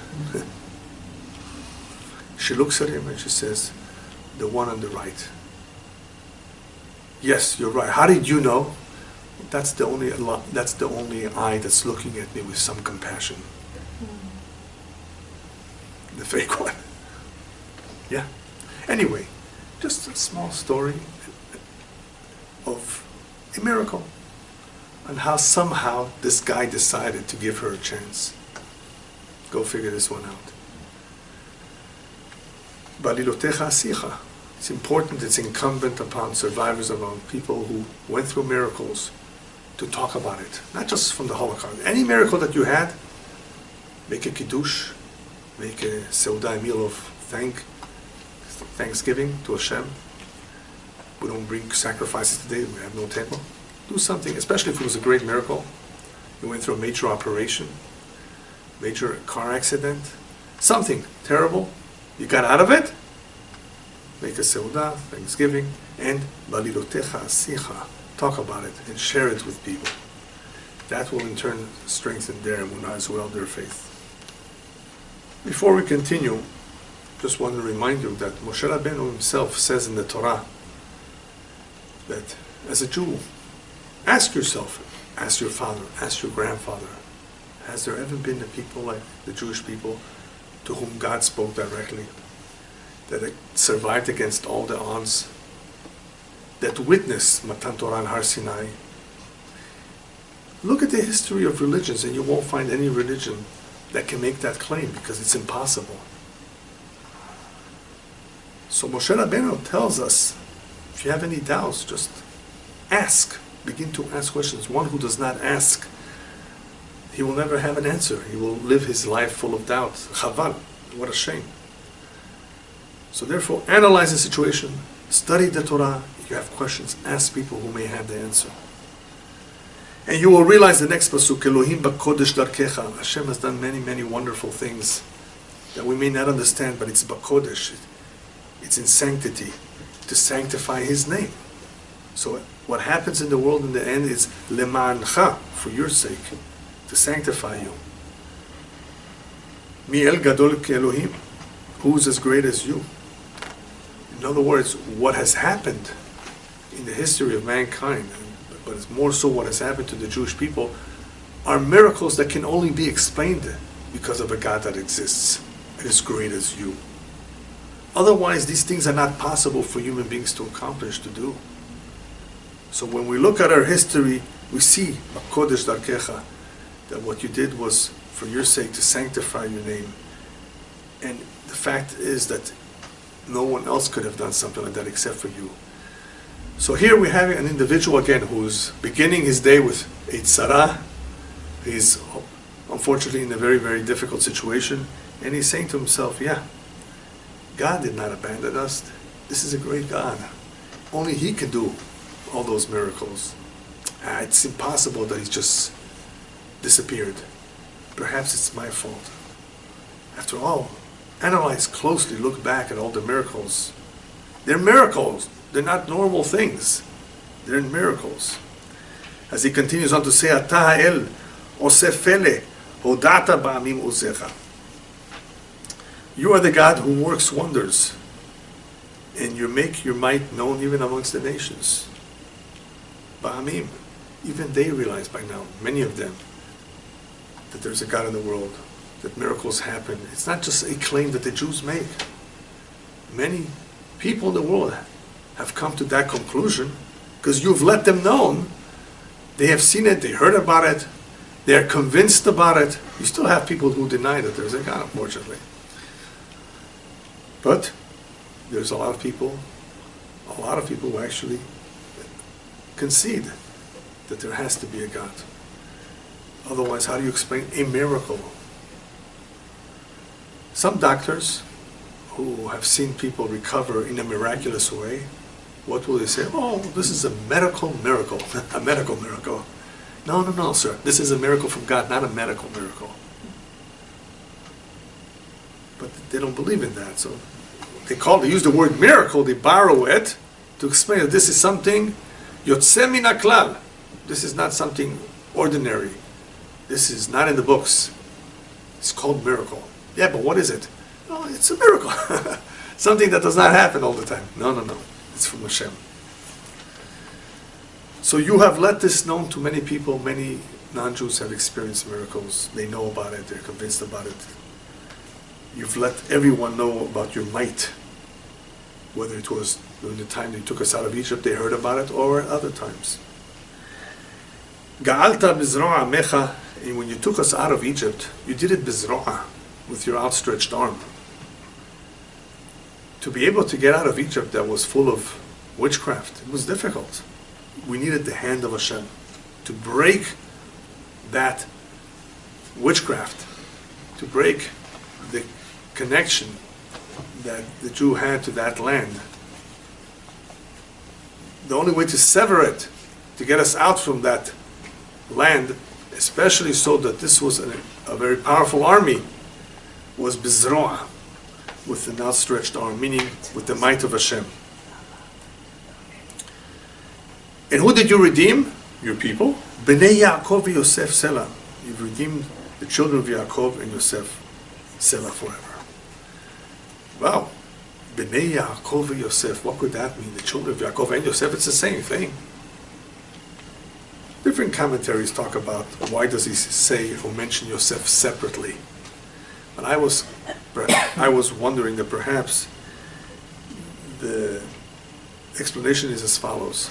She looks at him and she says, the one on the right. Yes, you're right. How did you know? That's the only eye that's looking at me with some compassion. The fake one. Yeah. Anyway, just a small story of a miracle and how somehow this guy decided to give her a chance. Go figure this one out. Balilotecha asicha. It's important, it's incumbent upon survivors, upon people who went through miracles, to talk about it. Not just from the Holocaust. Any miracle that you had, make a kiddush, make a seudah, a meal of thanksgiving to Hashem. We don't bring sacrifices today, we have no temple. Do something, especially if it was a great miracle. You went through a major operation, major car accident, something terrible. You got out of it. Make a seudah, thanksgiving, and balilotecha asicha. Talk about it and share it with people. That will in turn strengthen their emunah as well, their faith. Before we continue, just want to remind you that Moshe Rabbeinu himself says in the Torah that as a Jew, ask yourself, ask your father, ask your grandfather, has there ever been a people like the Jewish people to whom God spoke directly, that survived against all the odds, that witnessed Matan Torah and Har Sinai? Look at the history of religions and you won't find any religion that can make that claim, because it's impossible. So Moshe Rabbeinu tells us, if you have any doubts, just ask. Begin to ask questions. One who does not ask, he will never have an answer. He will live his life full of doubt. Chaval, what a shame. So therefore, analyze the situation, study the Torah. If you have questions, ask people who may have the answer. And you will realize the next pasuk, Elohim b'kodesh darkecha. Hashem has done many, many wonderful things that we may not understand, but it's b'kodesh. It's in sanctity, to sanctify His name. So what happens in the world in the end is lema'ancha, for your sake, to sanctify you. Mi el gadol ke Elohim, who's as great as you? In other words, what has happened in the history of mankind, but it's more so what has happened to the Jewish people, are miracles that can only be explained because of a God that exists and is great as you. Otherwise, these things are not possible for human beings to accomplish, to do. So when we look at our history, we see, Kodesh Darkecha, that what you did was for your sake to sanctify your name. And the fact is that no one else could have done something like that except for you. So here we have an individual again who's beginning his day with a tzara. He's unfortunately in a very, very difficult situation. And he's saying to himself, yeah, God did not abandon us. This is a great God. Only He can do all those miracles. It's impossible that He's just disappeared. Perhaps it's my fault. After all, analyze closely, look back at all the miracles. They're miracles. They're not normal things. They're miracles. As he continues on to say, Ata ha'el oseh fele, hodata ba'amim uzecha. You are the God who works wonders, and you make your might known even amongst the nations. Ba'amim, even they realize by now, many of them, that there's a God in the world, that miracles happen. It's not just a claim that the Jews make. Many people in the world have come to that conclusion because you've let them know. They have seen it, they heard about it, they are convinced about it. You still have people who deny that there's a God, unfortunately. But there's a lot of people who actually concede that there has to be a God. Otherwise, how do you explain a miracle? Some doctors who have seen people recover in a miraculous way, what will they say? Oh, this is a medical miracle. A medical miracle. No, sir. This is a miracle from God, not a medical miracle. But they don't believe in that. So they use the word miracle, they borrow it to explain that this is something yotzeh min haklal. This is not something ordinary. This is not in the books. It's called miracle. Yeah, but what is it? Oh, it's a miracle. Something that does not happen all the time. No. It's from Hashem. So you have let this known to many people. Many non-Jews have experienced miracles. They know about it. They're convinced about it. You've let everyone know about your might. Whether it was during the time you took us out of Egypt, they heard about it, or at other times. Ga'alta bizro'a mecha, and when you took us out of Egypt, you did it bizro'a. with your outstretched arm. To be able to get out of Egypt that was full of witchcraft, it was difficult. We needed the hand of Hashem to break that witchcraft, to break the connection that the Jew had to that land. The only way to sever it, to get us out from that land, especially so that this was a very powerful army, was bizroa, with an outstretched arm, meaning with the might of Hashem. And who did you redeem? Your people. Bnei Yaakov Yosef Selah. You've redeemed the children of Yaakov and Yosef Selah forever. Wow. Bnei Yaakov Yosef. What could that mean? The children of Yaakov and Yosef, it's the same thing. Different commentaries talk about why does he say or mention Yosef separately. But I was wondering that perhaps the explanation is as follows.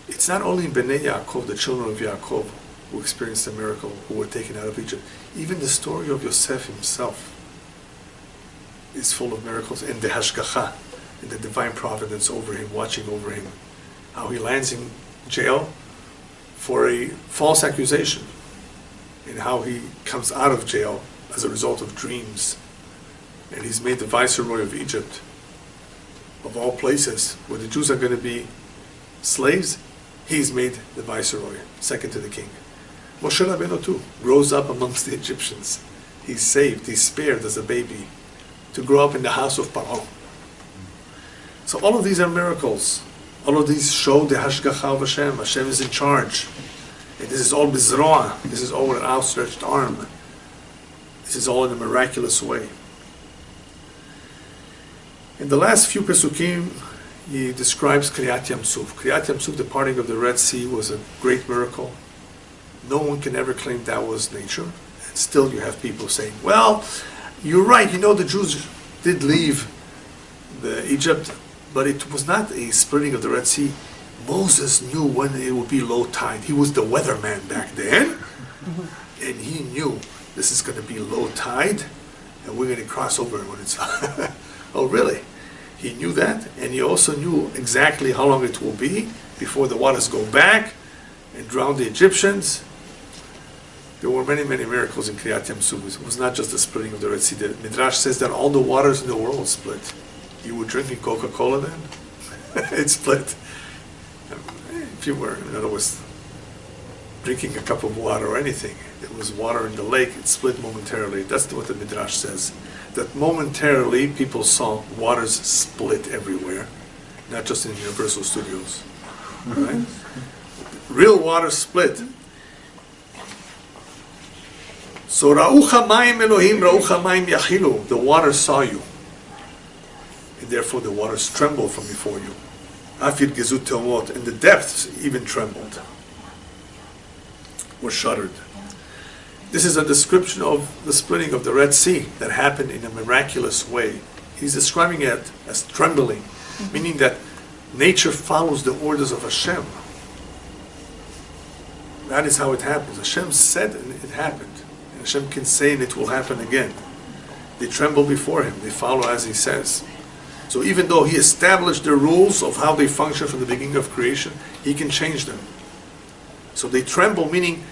It's not only Bnei Yaakov, the children of Yaakov, who experienced the miracle, who were taken out of Egypt. Even the story of Yosef himself is full of miracles, and the hashgacha, and the divine providence over him, watching over him. How he lands in jail for a false accusation, and how he comes out of jail as a result of dreams. And he's made the viceroy of Egypt, of all places, where the Jews are going to be slaves. He's made the viceroy, second to the king. Moshe Rabbeinu too grows up amongst the Egyptians. He's saved, he's spared as a baby to grow up in the house of Paro. So all of these are miracles. All of these show the hashgacha of Hashem. Hashem is in charge. And this is all bizroa. This is all with an outstretched arm. This is all in a miraculous way. In the last few Pesukim, he describes Kriyat Yam Suf. Kriyat Yam Suf, the parting of the Red Sea, was a great miracle. No one can ever claim that was nature. And still you have people saying, well, you're right, the Jews did leave Egypt, but it was not a splitting of the Red Sea. Moses knew when it would be low tide. He was the weatherman back then, and he knew this is going to be low tide, and we're going to cross over when it's... Oh, really? He knew that, and he also knew exactly how long it will be before the waters go back and drown the Egyptians. There were many, many miracles in Kriyat Yam Suf. It was not just the splitting of the Red Sea. The Midrash says that all the waters in the world split. You were drinking Coca-Cola then? It split. If you were, in other words, drinking a cup of water or anything, it was water in the lake, it split momentarily. That's what the Midrash says. That momentarily people saw waters split everywhere, not just in Universal Studios. Right? Real water split. So Ra'ucha Mayim Elohim, Ra'ucha Mayim Yachilu. The water saw you. And therefore the waters trembled from before you. Afir Gezut Teomot. And the depths even trembled. Were shuddered. This is a description of the splitting of the Red Sea that happened in a miraculous way. He's describing it as trembling, meaning that nature follows the orders of Hashem. That is how it happens. Hashem said and it happened. And Hashem can say and it will happen again. They tremble before Him. They follow as He says. So even though He established the rules of how they function from the beginning of creation, He can change them. So they tremble, meaning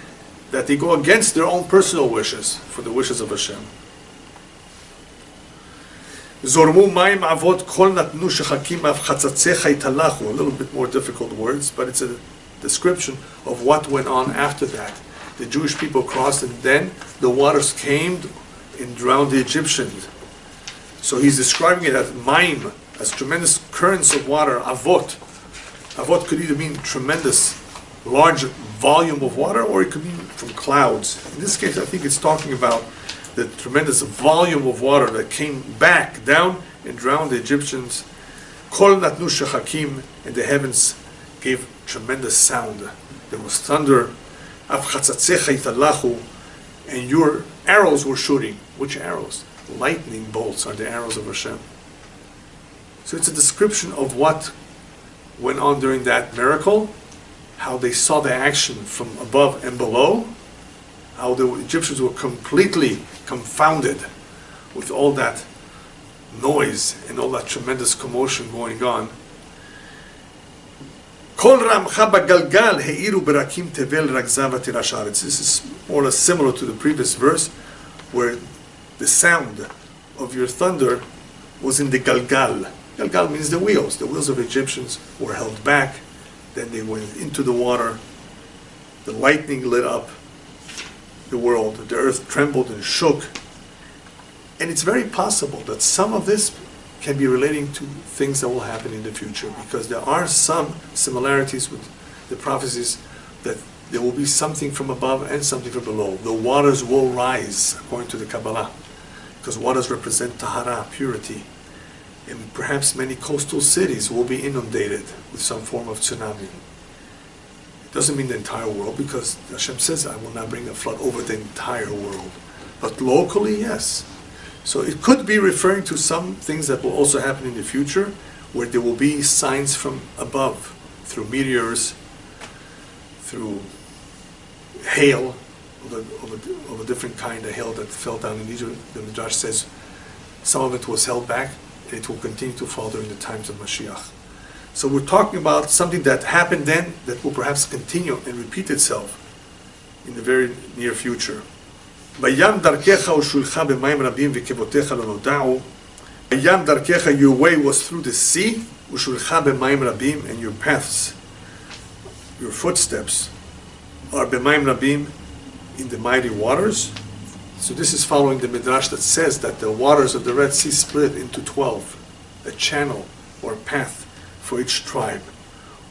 that they go against their own personal wishes for the wishes of Hashem. Zormu mayim avot kol natnu shechakim av chatzatzecha italachu. A little bit more difficult words, but it's a description of what went on after that. The Jewish people crossed, and then the waters came and drowned the Egyptians. So he's describing it as mayim, as tremendous currents of water. Avot. Avot could either mean tremendous, large volume of water, or it could be from clouds. In this case, I think it's talking about the tremendous volume of water that came back down and drowned the Egyptians. Kol natnu shechakim, and the heavens gave tremendous sound. There was thunder. Av chatzatzecha italachu, and your arrows were shooting. Which arrows? Lightning bolts are the arrows of Hashem. So it's a description of what went on during that miracle, how they saw the action from above and below, how the Egyptians were completely confounded with all that noise and all that tremendous commotion going on, this is more or less similar to the previous verse, where the sound of your thunder was in the galgal. Galgal means the wheels. The wheels of Egyptians were held back. Then they went into the water. The lightning lit up the world. The earth trembled and shook. And it's very possible that some of this can be relating to things that will happen in the future, because there are some similarities with the prophecies that there will be something from above and something from below. The waters will rise, according to the Kabbalah, because waters represent tahara, purity. And perhaps many coastal cities will be inundated with some form of tsunami. It doesn't mean the entire world, because Hashem says, I will not bring a flood over the entire world. But locally, yes. So it could be referring to some things that will also happen in the future, where there will be signs from above, through meteors, through hail of a different kind of hail that fell down in Egypt. The Midrash says some of it was held back, and it will continue to fall during the times of Mashiach. So we're talking about something that happened then that will perhaps continue and repeat itself in the very near future. Vayam darkecha ushulcha b'mayim rabim v'kevotecha lo noda'u. Vayam darkecha, your way was through the sea, ushulcha b'mayim rabim, and your paths, your footsteps, are b'mayim rabim, in the mighty waters. So this is following the Midrash that says that the waters of the Red Sea split into 12, a channel or path for each tribe.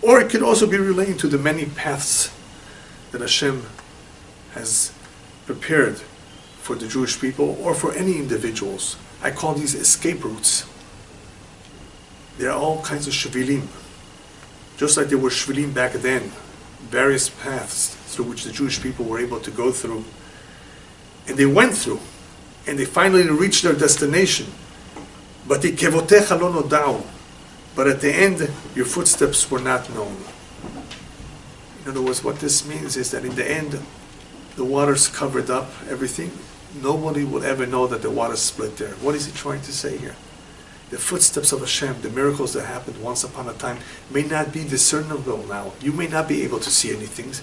Or it could also be relating to the many paths that Hashem has prepared for the Jewish people or for any individuals. I call these escape routes. There are all kinds of shvilim. Just like there were shvilim back then, various paths through which the Jewish people were able to go through. And they went through, and they finally reached their destination. But at the end, your footsteps were not known. In other words, what this means is that in the end, the waters covered up everything. Nobody will ever know that the waters split there. What is he trying to say here? The footsteps of Hashem, the miracles that happened once upon a time, may not be discernible now. You may not be able to see anything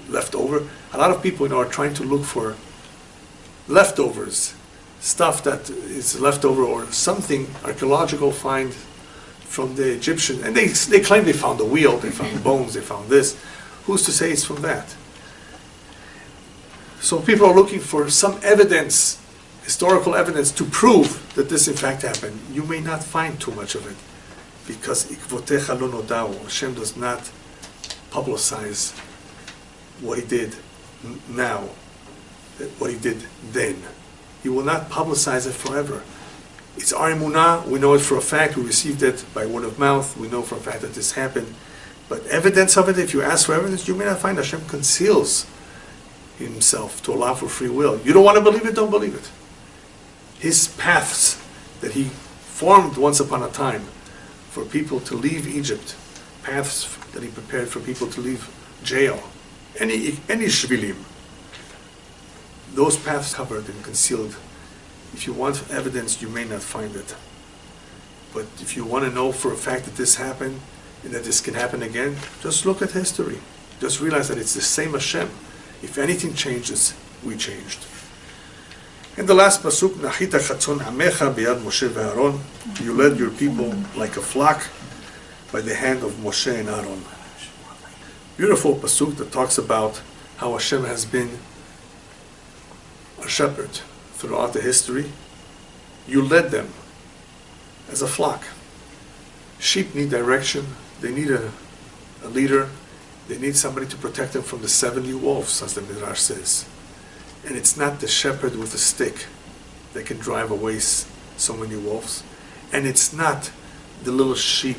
left over. A lot of people, are trying to look for leftovers, stuff that is left over, or something archaeological find from the Egyptian. And they claim they found a wheel, they found bones, they found this. Who's to say it's from that? So people are looking for some evidence, historical evidence, to prove that this in fact happened. You may not find too much of it, because ikvotecha lo noda'u, Hashem does not publicize what he did now, what he did then. He will not publicize it forever. It's our emunah, we know it for a fact, we received it by word of mouth, we know for a fact that this happened. But evidence of it, if you ask for evidence, you may not find. Hashem conceals himself to allow for free will. You don't want to believe it, don't believe it. His paths that he formed once upon a time for people to leave Egypt, paths that he prepared for people to leave jail, any shvilim, those paths covered and concealed. If you want evidence, you may not find it. But if you want to know for a fact that this happened and that this can happen again, just look at history. Just realize that it's the same Hashem. If anything changes, we changed. And the last pasuk, Nachita chatzon amecha biyad Moshe ve'Aaron. You led your people like a flock by the hand of Moshe and Aaron. Beautiful pasuk that talks about how Hashem has been a shepherd throughout the history. You led them as a flock. Sheep need direction. They need a leader. They need somebody to protect them from the 70 wolves, as the Midrash says. And it's not the shepherd with a stick that can drive away so many wolves. And it's not the little sheep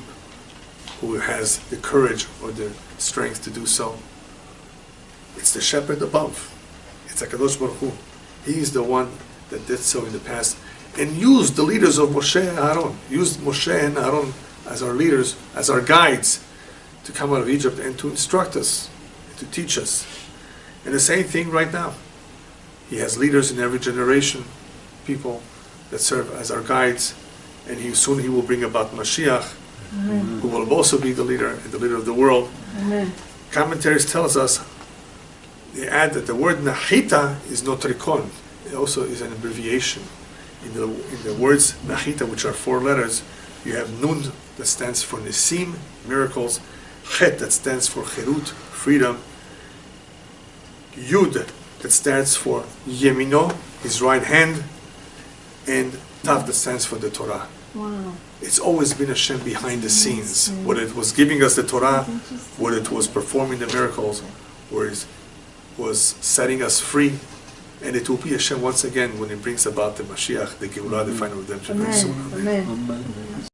who has the courage or the strength to do so. It's the shepherd above. It's HaKadosh Baruch Hu. He's the one that did so in the past and used the leaders of Moshe and Aaron, used Moshe and Aaron as our leaders, as our guides to come out of Egypt and to instruct us, to teach us. And the same thing right now. He has leaders in every generation, people that serve as our guides, and soon he will bring about Mashiach, who will also be the leader and the leader of the world. Amen. Commentaries tells us, they add that the word Nahita is notrikon. It also is an abbreviation. In the words Nahita, which are 4 letters, you have Nun that stands for Nisim, miracles, Chet that stands for Cherut, freedom, Yud that stands for Yemino, his right hand, and Tav that stands for the Torah. Wow. It's always been Hashem behind the scenes, whether it was giving us the Torah, whether it was performing the miracles, or it was setting us free, and it will be Hashem once again when He brings about the Mashiach, the Geulah, the final redemption. Amen. Amen.